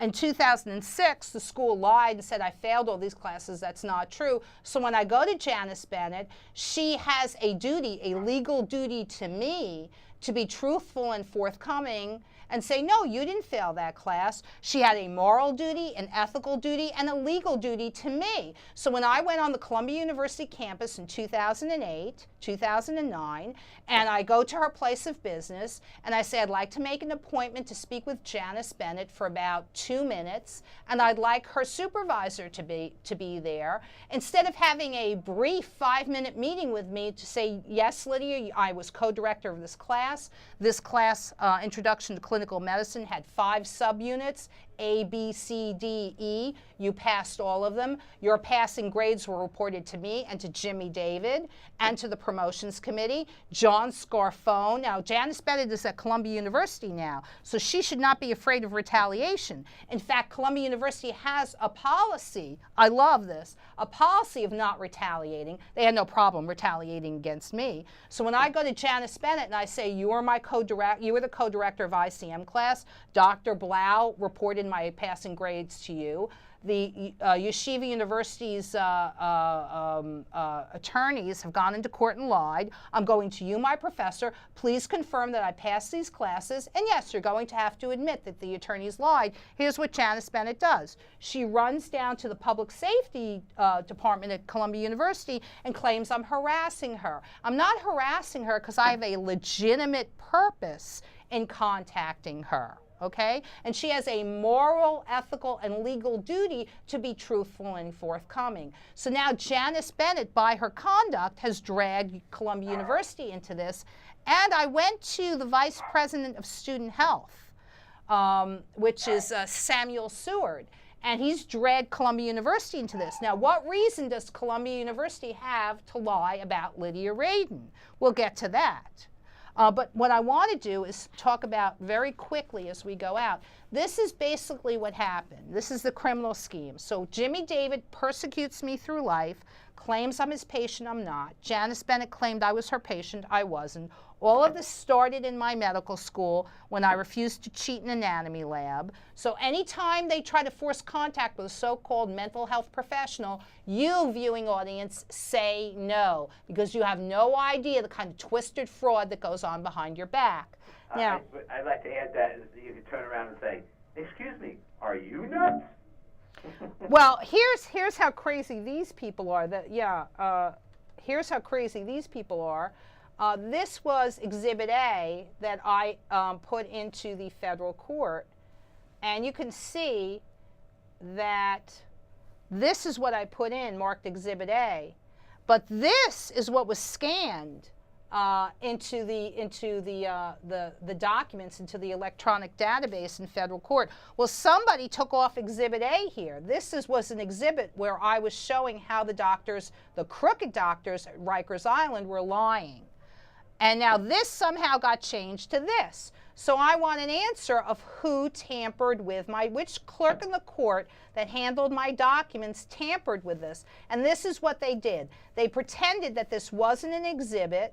In 2006, the school lied and said I failed all these classes. That's not true. So when I go to Janice Bennett, she has a duty, a legal duty to me to be truthful and forthcoming and say, no, you didn't fail that class. She had a moral duty, an ethical duty, and a legal duty to me. So when I went on the Columbia University campus in 2008, 2009, and I go to her place of business, and I say, I'd like to make an appointment to speak with Janice Bennett for about 2 minutes, and I'd like her supervisor to be there. Instead of having a brief 5-minute meeting with me to say, yes, Lydia, I was co-director of this class. This class, Introduction to Clinical Medicine, had 5 subunits, A, B, C, D, E. You passed all of them. Your passing grades were reported to me and to Jimmy David and to the promotions committee. John Scarfone. Now, Janice Bennett is at Columbia University now, so she should not be afraid of retaliation. In fact, Columbia University has a policy, I love this, a policy of not retaliating. They had no problem retaliating against me. So when I go to Janice Bennett and I say, you were the co-director of ICM class, Dr. Blau reported my passing grades to you, the Yeshiva University's attorneys have gone into court and lied. I'm going to you, my professor. Please confirm that I passed these classes. And yes, you're going to have to admit that the attorneys lied. Here's what Janice Bennett does. She runs down to the public safety department at Columbia University and claims I'm harassing her. I'm not harassing her because I have a legitimate purpose in contacting her. Okay? And she has a moral, ethical, and legal duty to be truthful and forthcoming. So now Janice Bennett, by her conduct, has dragged Columbia University into this. And I went to the Vice President of Student Health, which is Samuel Seward, and he's dragged Columbia University into this. Now, what reason does Columbia University have to lie about Lydia Radin? We'll get to that. But what I want to do is talk about very quickly as we go out. This is basically what happened. This is the criminal scheme. So Jimmy David persecutes me through life, claims I'm his patient, I'm not. Janice Bennett claimed I was her patient, I wasn't. All of this started in my medical school when I refused to cheat in anatomy lab. So anytime they try to force contact with a so-called mental health professional, you, viewing audience, say no, because you have no idea the kind of twisted fraud that goes on behind your back. Now, I'd like to add that you can turn around and say, excuse me, are you nuts? well, here's how crazy these people are. Here's how crazy these people are. This was Exhibit A that I put into the federal court, and you can see that this is what I put in, marked Exhibit A, but this is what was scanned into the documents, into the electronic database in federal court. Well, somebody took off Exhibit A here. This was an exhibit where I was showing how the doctors, the crooked doctors at Rikers Island, were lying. And now this somehow got changed to this. So I want an answer of who tampered with which clerk in the court that handled my documents tampered with this. And this is what they did. They pretended that this wasn't an exhibit,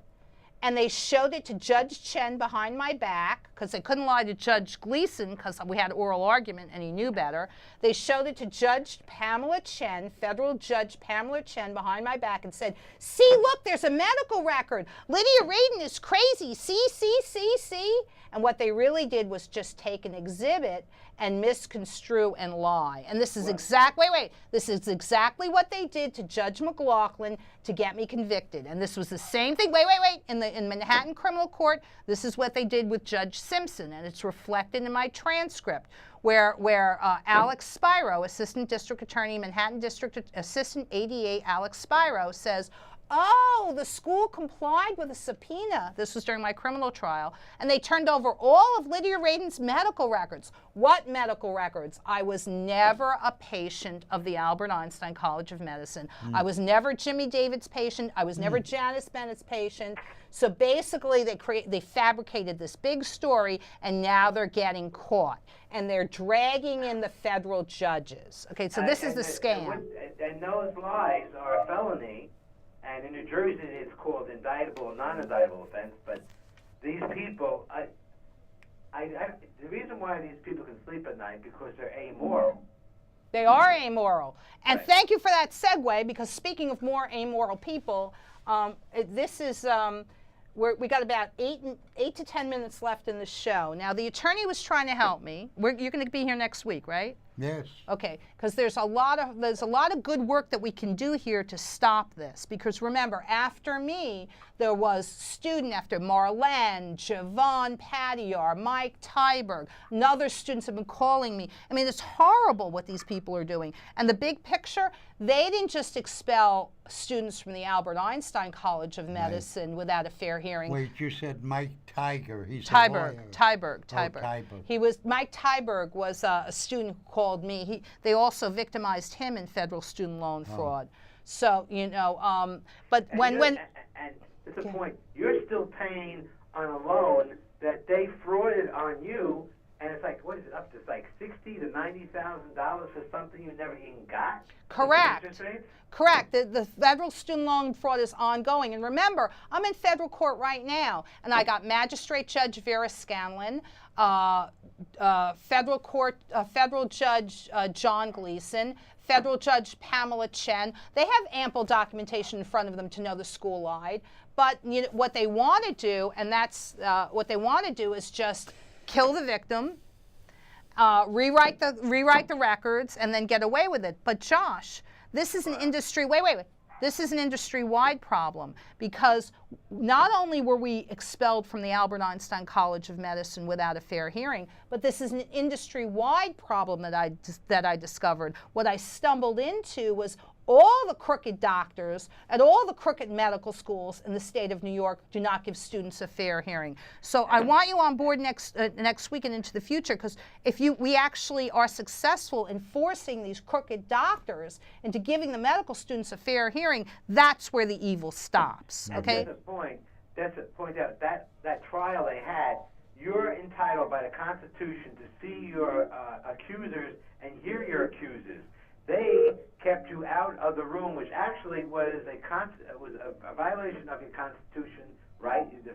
and they showed it to Judge Chen behind my back, because they couldn't lie to Judge Gleason because we had oral argument and he knew better. They showed it to Judge Pamela Chen, federal Judge Pamela Chen, behind my back and said, see, look, there's a medical record. Lydia Radin is crazy. See. And what they really did was just take an exhibit and misconstrue and lie. And this is this is exactly what they did to Judge McLaughlin to get me convicted. And this was the same thing, in Manhattan Criminal Court, this is what they did with Judge Simpson, and it's reflected in my transcript, where Alex Spiro, Assistant District Attorney, Manhattan District Assistant ADA Alex Spiro, says, oh, the school complied with a subpoena. This was during my criminal trial. And they turned over all of Lydia Radin's medical records. What medical records? I was never a patient of the Albert Einstein College of Medicine. I was never Jimmy David's patient. I was never Janice Bennett's patient. So basically, they fabricated this big story, and now they're getting caught. And they're dragging in the federal judges. Okay, so this is the scam. And those lies are a felony. And in New Jersey, it's called indictable and non-indictable offense. But these people, the reason why these people can sleep at night because they're amoral. They are amoral. And Right. thank you for that segue, because speaking of more amoral people, this is we got about 8 to 10 minutes left in the show. Now, the attorney was trying to help me. You're going to be here next week, right? Yes. Okay, because there's a lot of good work that we can do here to stop this. Because remember, after me, there was student after Marlene, Javon Patiar, Mike Tyberg, and other students have been calling me. I mean, it's horrible what these people are doing. And the big picture, they didn't just expel students from the Albert Einstein College of Medicine without a fair hearing. Wait, you said Mike Tiger. He's a Tyberg. lawyer. Tyberg. Mike Tyberg was a student who called me. They also victimized him in federal student loan fraud. So, but And it's a point. You're still paying on a loan that they frauded on you, and it's like, what is it, up to like $60,000 to $90,000 for something you never even got? Correct. Interest rates? Correct. The federal student loan fraud is ongoing. And remember, I'm in federal court right now, and I got Magistrate Judge Vera Scanlon, federal Judge John Gleason, Federal Judge Pamela Chen. They have ample documentation in front of them to know the school lied. But what they want to do, and that's what they want to do, is just kill the victim, rewrite the records, and then get away with it. But Josh, this is an industry. Wait. This is an industry-wide problem, because not only were we expelled from the Albert Einstein College of Medicine without a fair hearing, but this is an industry-wide problem that I discovered. What I stumbled into was all the crooked doctors at all the crooked medical schools in the state of New York do not give students a fair hearing. So I want you on board next week and into the future, because if we actually are successful in forcing these crooked doctors into giving the medical students a fair hearing, that's where the evil stops. Okay? That's a point out that trial they had. You're entitled by the Constitution to see your accusers and hear your accusers. They kept you out of the room, which actually was a violation of your Constitution, right? The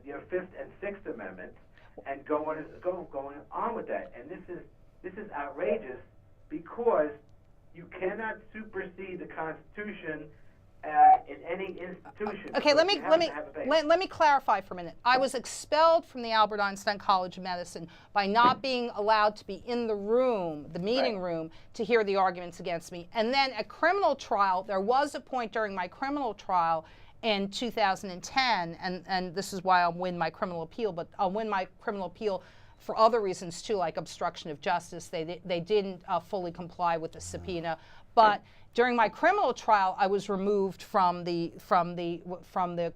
your Fifth and Sixth Amendments, and going on with that. And this is outrageous, because you cannot supersede the Constitution in any institution. Okay, let me clarify for a minute. I was expelled from the Albert Einstein College of Medicine by not being allowed to be in the room, the meeting room, to hear the arguments against me. And then at criminal trial, there was a point during my criminal trial in 2010, and this is why I'll win my criminal appeal, but I'll win my criminal appeal for other reasons too, like obstruction of justice. They didn't fully comply with the subpoena, but during my criminal trial, I was removed from the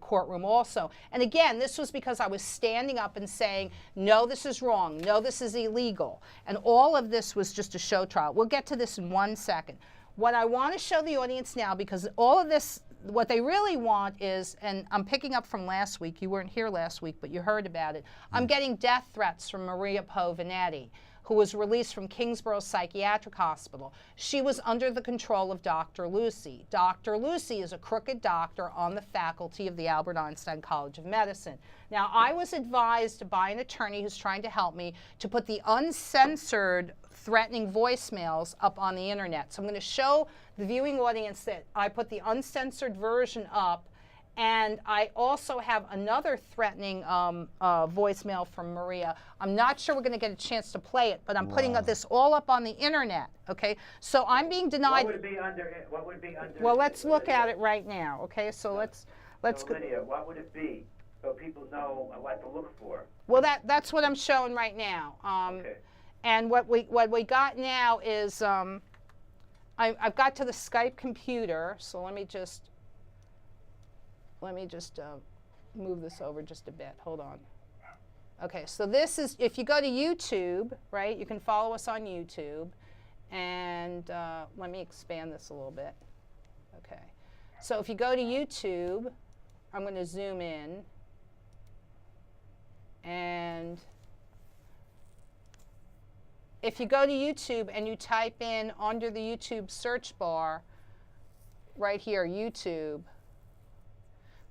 courtroom also. And again, this was because I was standing up and saying, no, this is wrong. No, this is illegal. And all of this was just a show trial. We'll get to this in 1 second. What I want to show the audience now, because all of this, what they really want is, and I'm picking up from last week, you weren't here last week, but you heard about it. I'm getting death threats from Maria Povenetti, who was released from Kingsborough Psychiatric Hospital. She was under the control of Dr. Lucy. Dr. Lucy is a crooked doctor on the faculty of the Albert Einstein College of Medicine. Now, I was advised by an attorney who's trying to help me to put the uncensored threatening voicemails up on the internet. So I'm going to show the viewing audience that I put the uncensored version up. And I also have another threatening voicemail from Maria. I'm not sure we're going to get a chance to play it, but I'm putting this all up on the internet. Okay, so I'm being denied. What would it be under? What would be under? Well, let's look at it right now. Okay, so let's so Lydia, what would it be, so people know what to look for? Well, that's what I'm showing right now. Okay. And what we got now is I've got to the Skype computer. So let me just move this over just a bit. Hold on. Okay, so this is, if you go to YouTube, right, you can follow us on YouTube. And let me expand this a little bit. Okay, so if you go to YouTube, I'm going to zoom in. And if you go to YouTube and you type in under the YouTube search bar, right here, YouTube,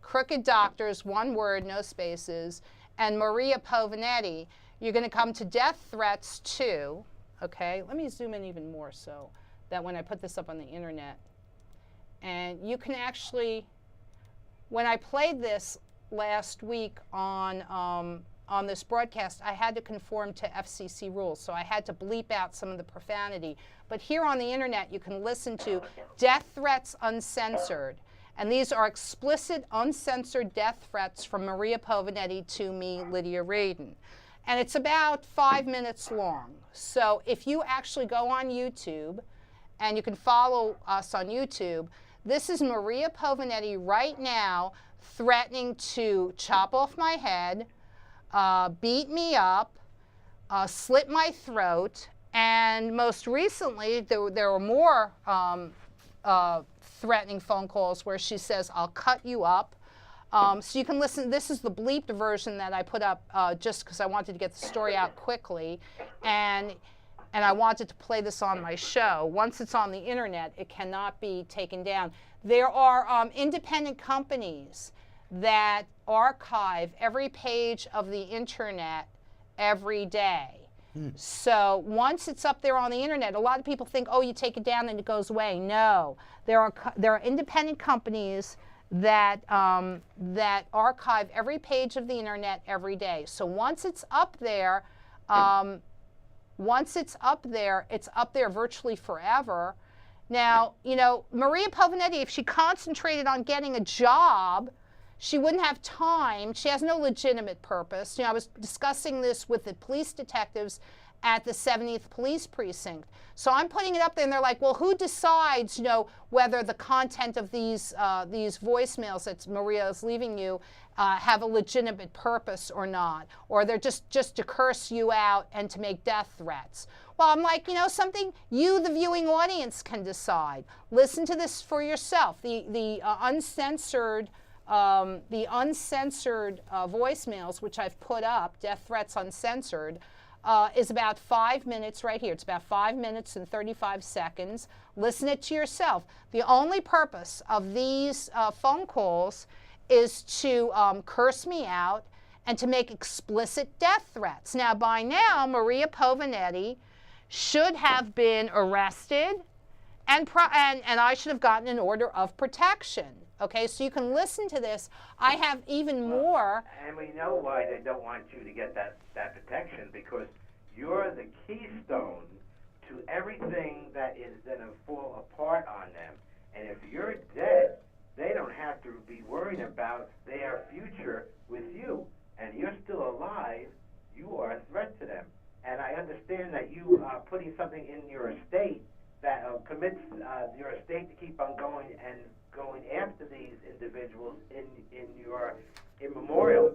Crooked Doctors, one word, no spaces, and Maria Povenetti, you're going to come to Death Threats 2. Okay, let me zoom in even more so that when I put this up on the internet. And you can actually, when I played this last week on this broadcast, I had to conform to FCC rules, so I had to bleep out some of the profanity. But here on the internet, you can listen to Death Threats Uncensored. And these are explicit, uncensored death threats from Maria Povenetti to me, Lydia Radin. And it's about 5 minutes long. So if you actually go on YouTube, and you can follow us on YouTube, this is Maria Povenetti right now threatening to chop off my head, beat me up, slit my throat, and most recently there were more threatening phone calls where she says, I'll cut you up, So you can listen. This is the bleeped version that I put up just because I wanted to get the story out quickly, and I wanted to play this on my show. Once it's on the internet, it cannot be taken down. There are independent companies that archive every page of the internet every day. So once it's up there on the internet, a lot of people think, oh, you take it down and it goes away. No, there are independent companies that that archive every page of the internet every day. So once it's up there, it's up there virtually forever. Now, you know, Maria Povenetti, if she concentrated on getting a job, she wouldn't have time. She has no legitimate purpose. You know, I was discussing this with the police detectives at the 70th Police Precinct. So I'm putting it up there, and they're like, well, who decides, you know, whether the content of these voicemails that Maria is leaving you have a legitimate purpose or not, or they're just to curse you out and to make death threats. Well, I'm like, you know, something you, the viewing audience, can decide. Listen to this for yourself. The uncensored voicemails, which I've put up, Death Threats Uncensored, is about 5 minutes right here. It's about 5 minutes and 35 seconds. Listen it to yourself. The only purpose of these phone calls is to curse me out and to make explicit death threats. Now, by now, Maria Povenetti should have been arrested, and I should have gotten an order of protection. Okay, so you can listen to this. I have even more. And we know why they don't want you to get that protection, because you're the keystone to everything that is going to fall apart on them. And if you're dead, they don't have to be worried about their future with you. And you're still alive, you are a threat to them. And I understand that you are putting something in your estate that permits your estate to keep on going after these individuals in your memorial.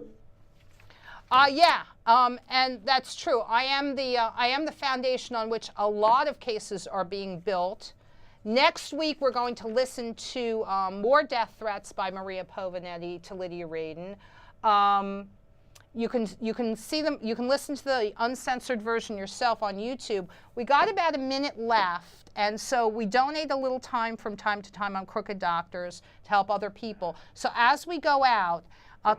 Yeah, and that's true. I am the foundation on which a lot of cases are being built. Next week, we're going to listen to more death threats by Maria Povenetti to Lydia Radin. You can see them. You can listen to the uncensored version yourself on YouTube. We got about a minute left, and so we donate a little time from time to time on Crooked Doctors to help other people. So as we go out,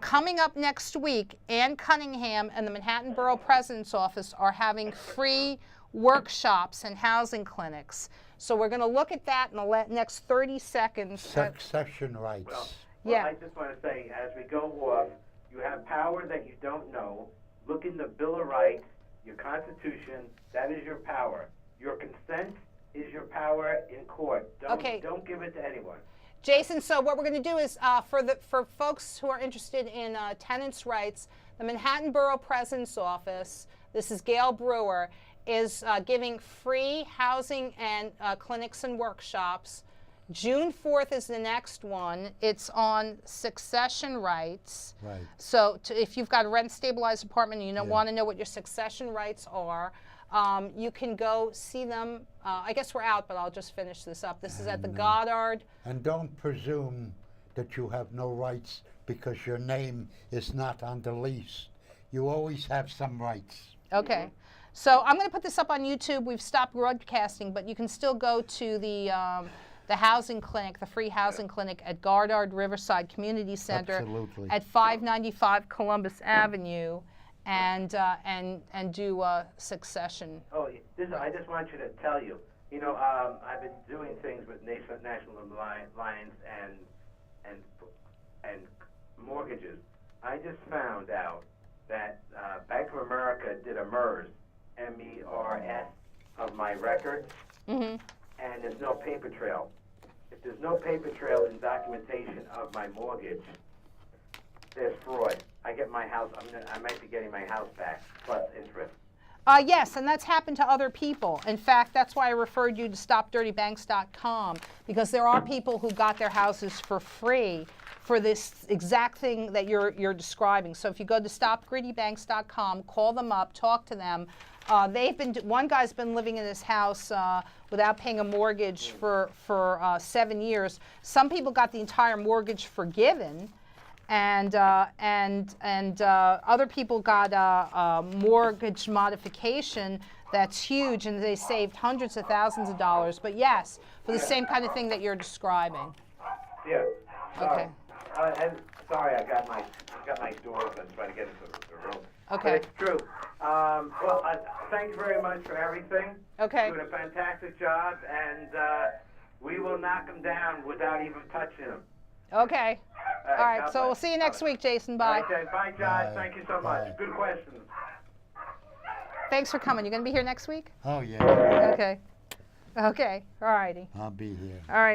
coming up next week, Ann Cunningham and the Manhattan Borough President's Office are having free workshops and housing clinics. So we're going to look at that in the next 30 seconds. Succession rights. Well, Yeah. I just want to say, as we go off, you have power that you don't know. Look in the Bill of Rights, your Constitution. That is your power. Your consent is your power in court. Don't give it to anyone. Jason, so what we're going to do is, for folks who are interested in tenants' rights, the Manhattan Borough President's Office, this is Gail Brewer, is giving free housing and clinics and workshops. June 4th is the next one. It's on succession rights. Right. So if you've got a rent-stabilized apartment and you want to know what your succession rights are, you can go see them. I guess we're out, but I'll just finish this up. This is at the Goddard. And don't presume that you have no rights because your name is not on the lease. You always have some rights. Okay. So I'm going to put this up on YouTube. We've stopped broadcasting, but you can still go to the housing clinic, the free housing clinic at Goddard Riverside Community Center at 595 Columbus Avenue, and do succession. Oh, I just want you to tell you. You know, I've been doing things with National Alliance and mortgages. I just found out that Bank of America did a MERS, M-E-R-S, of my records, and there's no paper trail. If there's no paper trail in documentation of my mortgage, there's fraud. I get my house. I might be getting my house back plus interest. Yes, and that's happened to other people. In fact, that's why I referred you to StopDirtyBanks.com, because there are people who got their houses for free for this exact thing that you're describing. So if you go to StopGreedyBanks.com, call them up, talk to them. One guy's been living in his house without paying a mortgage for 7 years. Some people got the entire mortgage forgiven, and other people got a mortgage modification that's huge, and they saved hundreds of thousands of dollars. But yes, for the same kind of thing that you're describing. Yeah. Okay. And sorry, I got my door open, trying to get into the room. Okay. But it's true. Well, thanks very much for everything. Okay. Doing a fantastic job, and we will knock them down without even touching them. Okay. All right. God So we'll bless. see you next week, Jason. Bye. Okay, bye, Josh. Bye. Thank you so much. Bye. Good questions. Thanks for coming. You going to be here next week? Oh, yeah. Okay. Okay. All righty. I'll be here. All right.